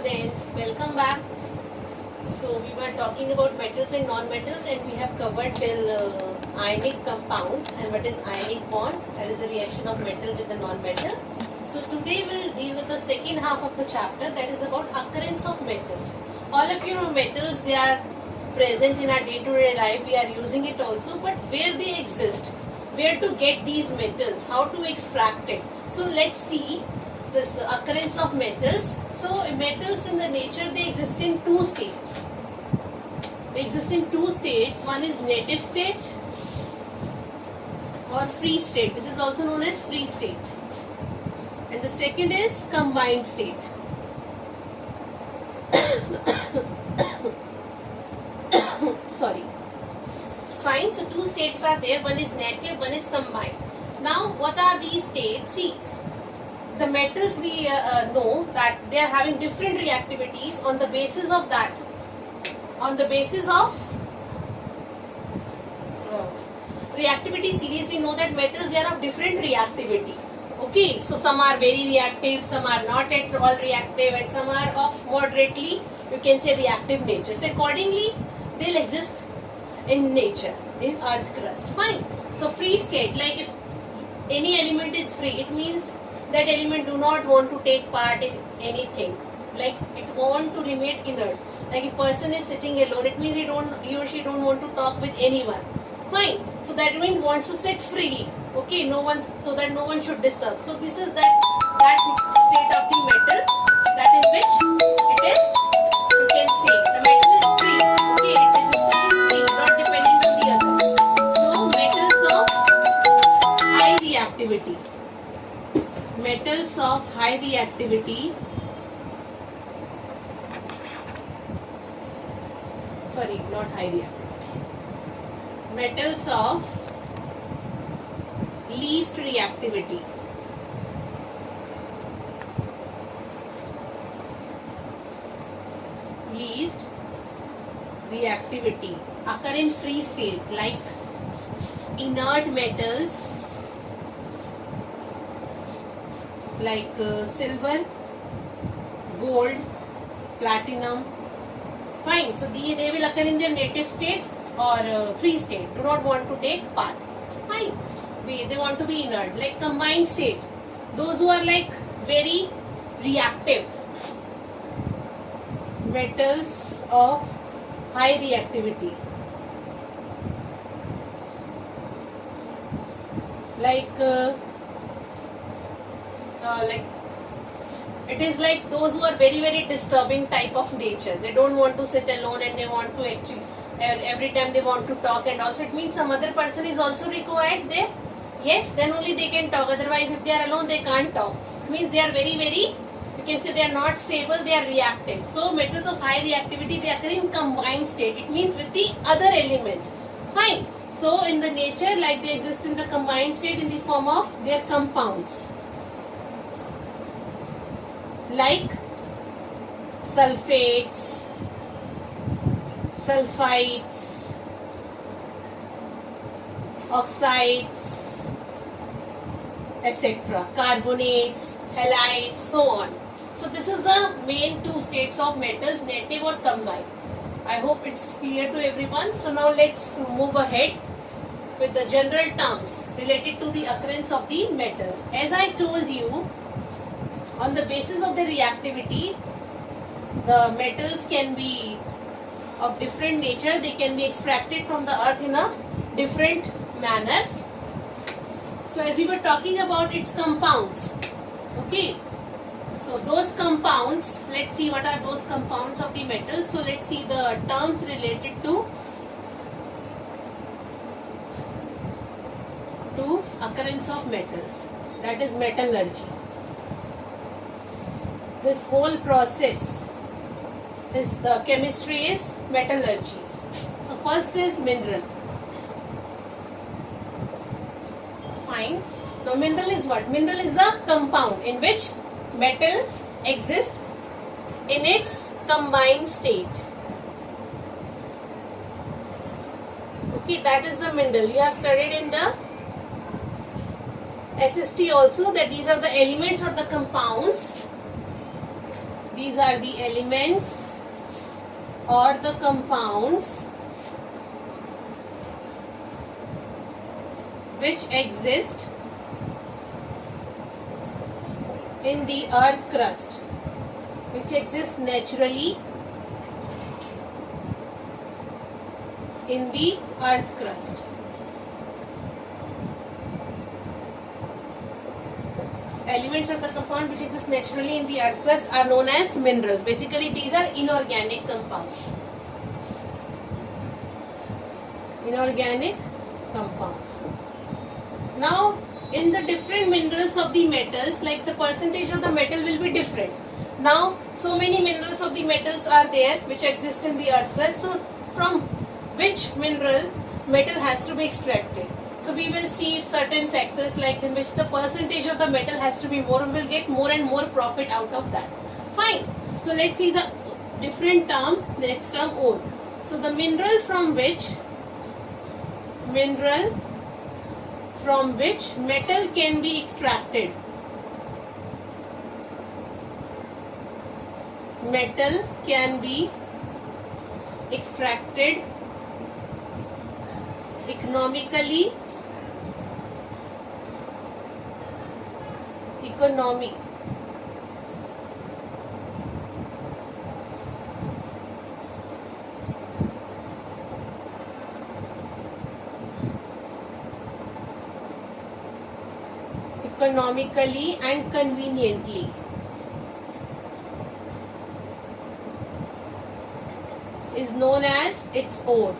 students, welcome back. So we were talking about metals and non-metals, and we have covered till ionic compounds and what is ionic bond, that is the reaction of metal with the non-metal. So today we'll deal with the second half of the chapter, that is about occurrence of metals. All of you know metals, they are present in our day-to-day life, we are using it also, but where they exist, where to get these metals, how to extract it. So let's see this occurrence of metals. So metals in the nature, they exist in two states. They exist in two states. One is native state or free state. This is also known as free state. And the second is combined state. Sorry. Fine. So two states are there. One is native, one is combined. Now what are these states? See, the metals we know that they are having different reactivities. On the basis of that, on the basis of reactivity series, we know that metals, they are of different reactivity. Okay, so some are very reactive, some are not at all reactive, and some are of moderately, you can say, reactive nature. So accordingly, they'll exist in nature, in earth's crust. Fine. So free state, like if any element is free, it means that element do not want to take part in anything, like it want to remain inert. Like if person is sitting alone, it means he or she don't want to talk with anyone. Fine. So that means wants to sit freely. Okay, no one, so that no one should disturb. So this is that state of the metal, that in which it is, you can say, the metal is free. Okay, its existence is free, not depending on the others. So metals of high reactivity. Metals of high reactivity, sorry, not high reactivity, metals of least reactivity. Least reactivity occur in free state, like inert metals, like silver, gold, platinum. Fine. So they will occur in their native state or free state. Do not want to take part. Fine. They want to be inert. Like combined state, those who are like very reactive. Metals of high reactivity, like it is like those who are very, very disturbing type of nature. They don't want to sit alone, and they want to actually every time they want to talk, and also it means some other person is also required there. Yes, then only they can talk. Otherwise, if they are alone, they can't talk. It means they are very, very, you can say, they are not stable, they are reactive. So metals of high reactivity, they occur in combined state. It means with the other element. Fine. So in the nature, like they exist in the combined state in the form of their compounds, like sulfates, sulfides, oxides, etc., carbonates, halides, so on. So this is the main two states of metals, native or combined. I hope it's clear to everyone. So now let's move ahead with the general terms related to the occurrence of the metals. As I told you, on the basis of the reactivity, the metals can be of different nature. They can be extracted from the earth in a different manner. So as we were talking about its compounds, okay, so those compounds, let's see what are those compounds of the metals. So let's see the terms related to occurrence of metals, that is metallurgy. This whole process, the chemistry is metallurgy. So first is mineral. Fine. Now mineral is what? Mineral is a compound in which metal exists in its combined state. Okay, that is the mineral. You have studied in the SST also that these are the elements or the compounds These are the elements or the compounds which exist in the earth crust, which exist naturally in the earth crust. Elements of the compound which exist naturally in the earth crust are known as minerals. Basically, these are inorganic compounds. Inorganic compounds. Now, in the different minerals of the metals, like the percentage of the metal will be different. Now, so many minerals of the metals are there which exist in the earth crust. So, from which mineral metal has to be extracted? So we will see certain factors like in which the percentage of the metal has to be more, we will get more and more profit out of that. Fine. So let's see the different term, the next term ore. So the mineral from which metal can be extracted. Metal can be extracted economically. Economically and conveniently. Is known as its ore.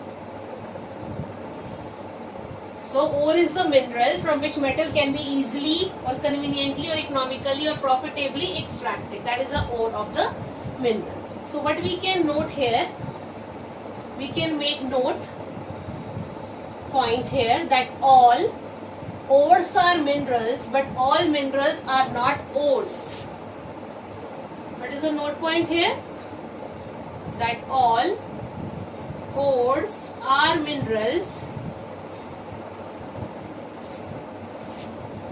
So ore is the mineral from which metal can be easily or conveniently or economically or profitably extracted. That is the ore of the mineral. So what we can note here, we can make note point here that all ores are minerals, but all minerals are not ores. What is the note point here? That all ores are minerals,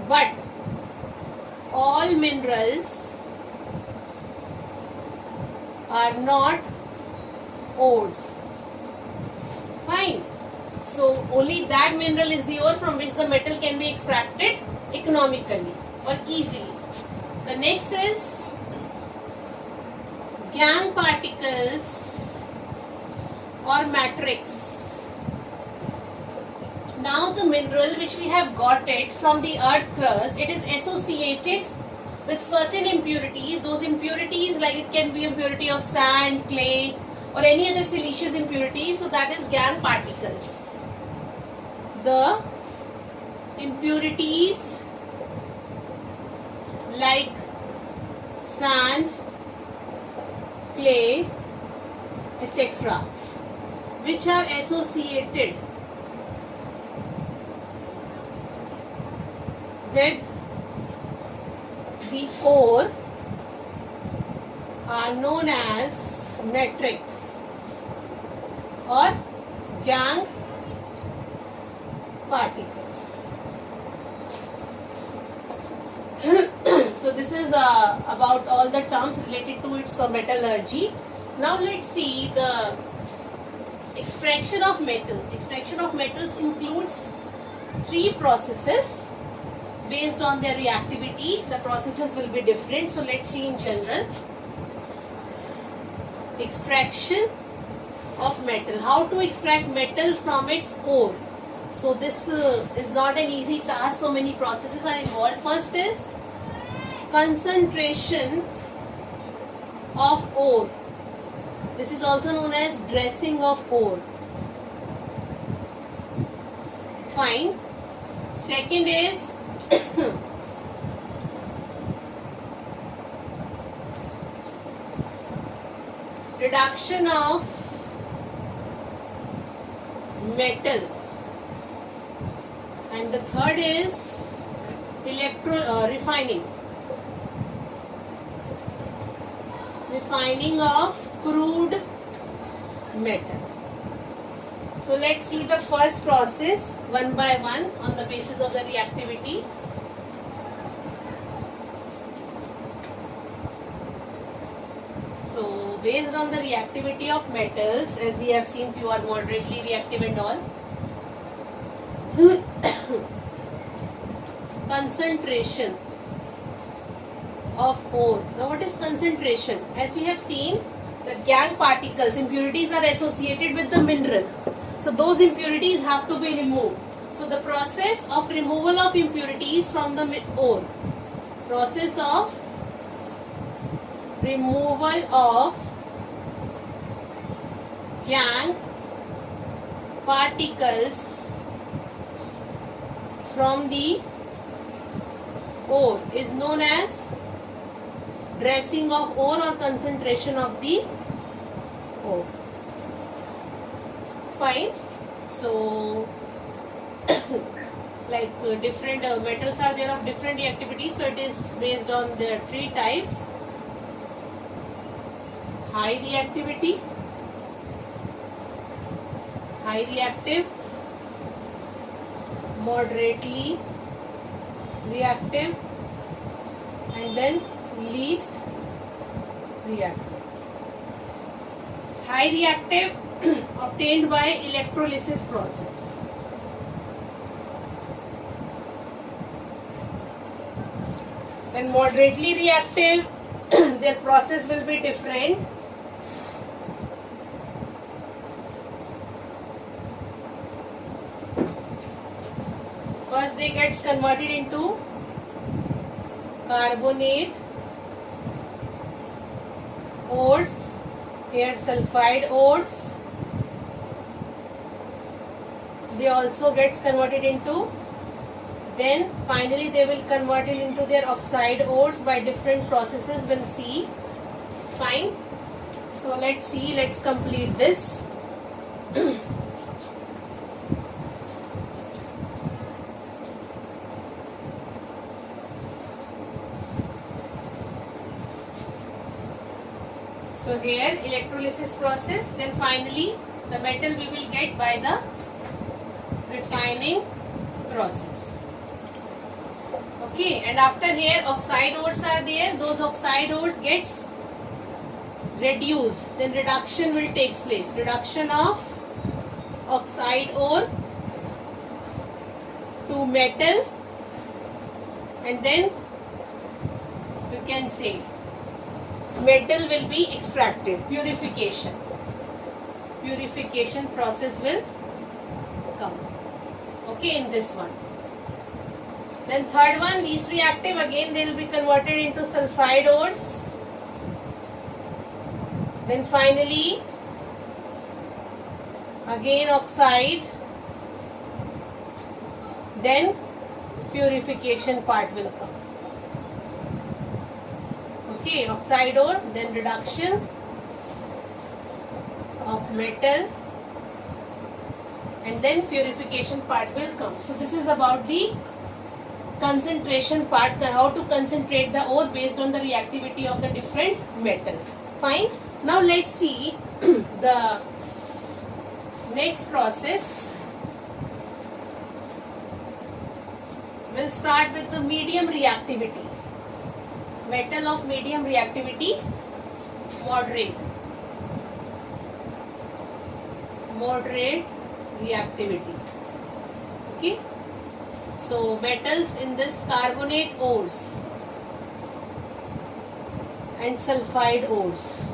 but all minerals are not ores. Fine. So only that mineral is the ore from which the metal can be extracted economically or easily. The next is gangue particles or matrix. Now the mineral which we have got it from the earth crust, it is associated with certain impurities. Those impurities, like it can be impurity of sand, clay or any other siliceous impurity. So that is gangue particles. The impurities like sand, clay, etc., which are associated with the ore are known as matrix or gangue particles. So this is about all the terms related to its metallurgy. Now let's see the extraction of metals. Extraction of metals includes 3 processes. Based on their reactivity, the processes will be different. So let's see in general. Extraction of metal. How to extract metal from its ore. So this is not an easy task. So many processes are involved. First is concentration of ore. This is also known as dressing of ore. Fine. Second is reduction of metal, and the third is refining of crude metal. So let's see the first process one by one on the basis of the reactivity. based on the reactivity of metals, as we have seen, few are moderately reactive and all. Concentration of ore. Now what is concentration? As we have seen, the gangue particles, impurities are associated with the mineral. So those impurities have to be removed. So the process of removal of impurities from the ore. Process of removal of gangue particles from the ore is known as dressing of ore or concentration of the ore. Fine. So like different metals are there of different reactivity. So it is based on their three types: high reactivity, high reactive, moderately reactive, and then least reactive. High reactive obtained by electrolysis process. Then moderately reactive, their process will be different. First they gets converted into carbonate ores, here sulfide ores. They also gets converted into, then finally they will convert it into their oxide ores by different processes. We'll see. Fine. So let's see, let's complete this. So here electrolysis process, then finally the metal we will get by the refining process. Okay, and after here oxide ores are there, those oxide ores gets reduced, then reduction will take place. Reduction of oxide ore to metal, and then you can say metal will be extracted. Purification. Purification process will come. Okay, in this one. Then third one, least reactive, again they will be converted into sulfide ores. Then finally, again oxide. Then purification part will come. Okay, oxide ore, then reduction of metal, and then purification part will come. So this is about the concentration part, how to concentrate the ore based on the reactivity of the different metals. Fine. Now let's see the next process. We'll start with the medium reactivity. Metal of medium reactivity, moderate. Moderate reactivity. Okay. So metals in this carbonate ores and sulfide ores.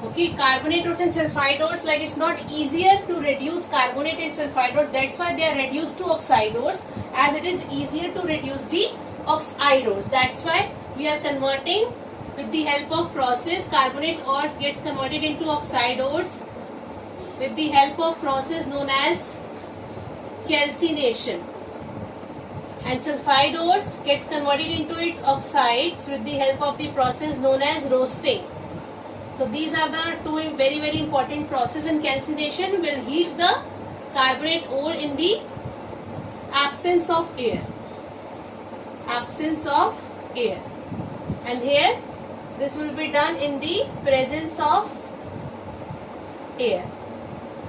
Okay, carbonate ores and sulfide ores, like it's not easier to reduce carbonate and sulfide ores. That's why they are reduced to oxide ores, as it is easier to reduce the oxide ores. That's why we are converting with the help of process. Carbonate ores gets converted into oxide ores with the help of process known as calcination, and sulfide ores gets converted into its oxides with the help of the process known as roasting. So these are the two very important processes. And calcination will heat the carbonate ore in the absence of air. Absence of air. And here this will be done in the presence of air,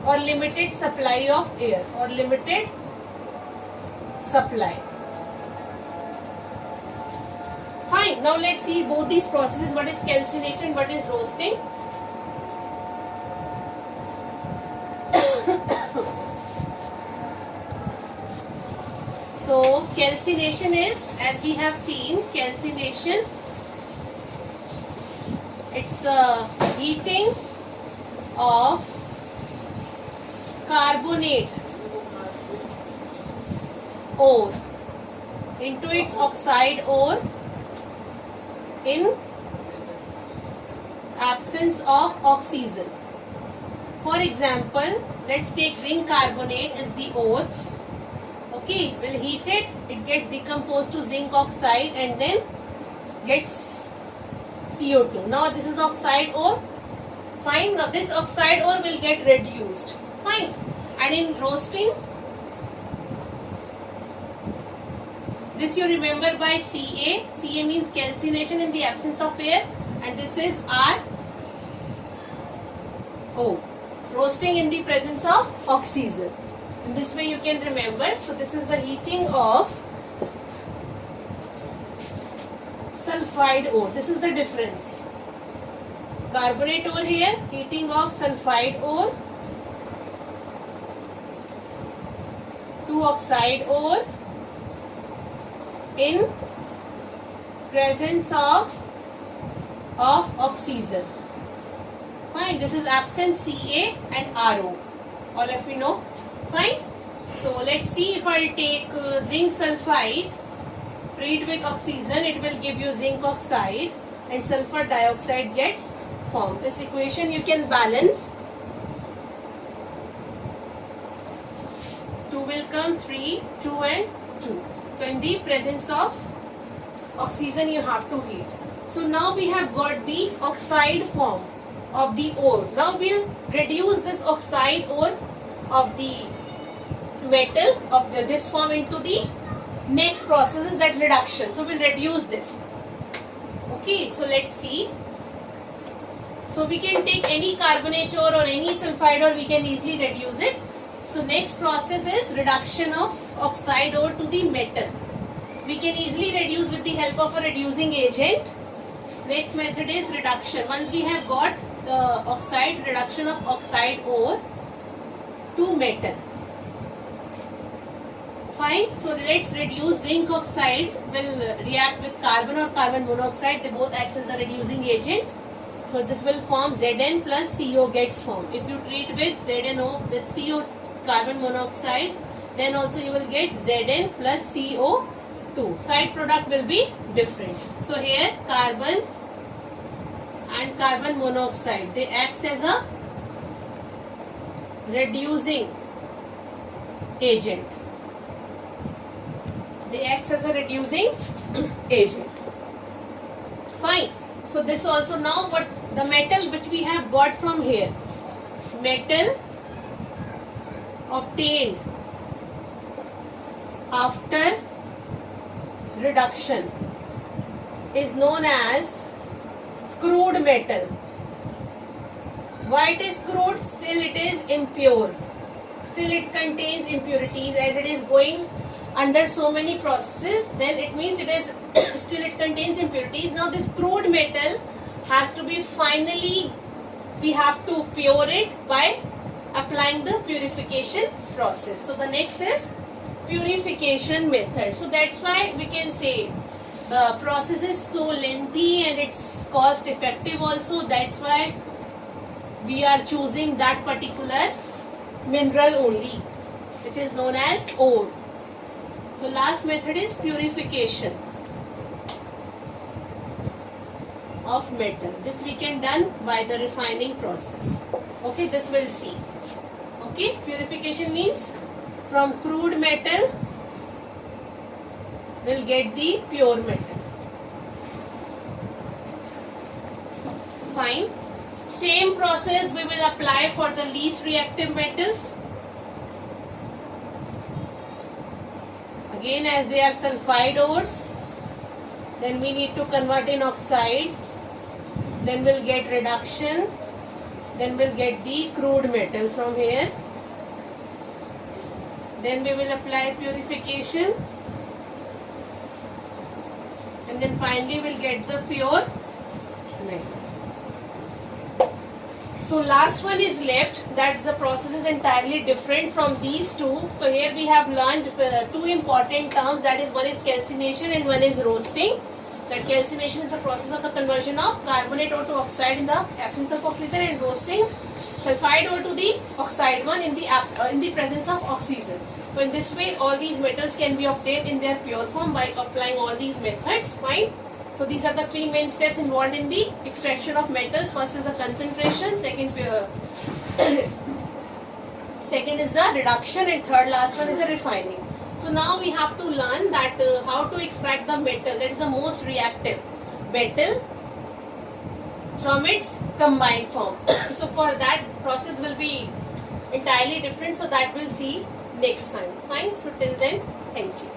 or limited supply of air, or limited supply. Fine. Fine. Now let's see both these processes. What is calcination? What is roasting? So calcination is, as we have seen, calcination, it's a heating of carbonate ore into its oxide ore in absence of oxygen. For example, let's take zinc carbonate as the ore. Okay, we'll heat it, it gets decomposed to zinc oxide and then gets CO2. Now this is the oxide ore. Fine, now this oxide ore will get reduced. Fine. And in roasting, this you remember by Ca. Ca means calcination in the absence of air, and this is RO. Roasting in the presence of oxygen. In this way you can remember. So this is the heating of sulfide ore. This is the difference. Carbonate ore here, heating of sulfide ore to oxide ore in presence of oxygen. Fine, this is absent Ca and RO. All of you know. Fine. So let's see if I'll take zinc sulfide, treat with oxygen, it will give you zinc oxide and sulfur dioxide gets formed. This equation you can balance. 2 will come, 3, 2 and 2. So in the presence of oxygen you have to heat. So now we have got the oxide form of the ore. Now we'll reduce this oxide ore of the metal of this form into the next process, is that reduction. So we'll reduce this. Okay, so let's see. So we can take any carbonate ore or any sulfide ore, we can easily reduce it. So next process is reduction of oxide ore to the metal. We can easily reduce with the help of a reducing agent. Next method is reduction. Once we have got the oxide, reduction of oxide ore to metal. Fine. So let's reduce zinc oxide will react with carbon or carbon monoxide. They both act as a reducing agent. So this will form Zn plus CO gets formed. If you treat with ZnO with CO carbon monoxide, then also you will get Zn plus CO2. Side product will be different. So here carbon and carbon monoxide, they act as a reducing agent. They act as a reducing agent. Fine. So this also, now what the metal which we have got from here, metal obtained after reduction is known as crude metal. Why it is crude? Still it is impure. Still it contains impurities, as it is going under so many processes, then it means it is still it contains impurities. Now this crude metal has to be finally, we have to pure it by applying the purification process. So the next is purification method. So that's why we can say the process is so lengthy and it's cost effective also. That's why we are choosing that particular mineral only, which is known as ore. So last method is purification of metal. This we can done by the refining process. Okay, this we'll see. Okay, purification means from crude metal we'll get the pure metal. Fine. Same process we will apply for the least reactive metals. Again, as they are sulfide ores, then we need to convert in oxide, then we'll get reduction, then we'll get the crude metal from here, then we will apply purification, and and then finally we'll get the pure metal. So last one is left. That's the process is entirely different from these two. So here we have learned two important terms. That is, one is calcination and one is roasting. That calcination is the process of the conversion of carbonate ore to oxide in the absence of oxygen, and roasting sulfide ore to the oxide one in the presence of oxygen. So in this way, all these metals can be obtained in their pure form by applying all these methods. Fine. So these are the three main steps involved in the extraction of metals. First is the concentration, second is the reduction, and third last one is the refining. So now we have to learn that how to extract the metal that is the most reactive metal from its combined form. So for that, process will be entirely different. So that we'll see next time. Fine. So till then, thank you.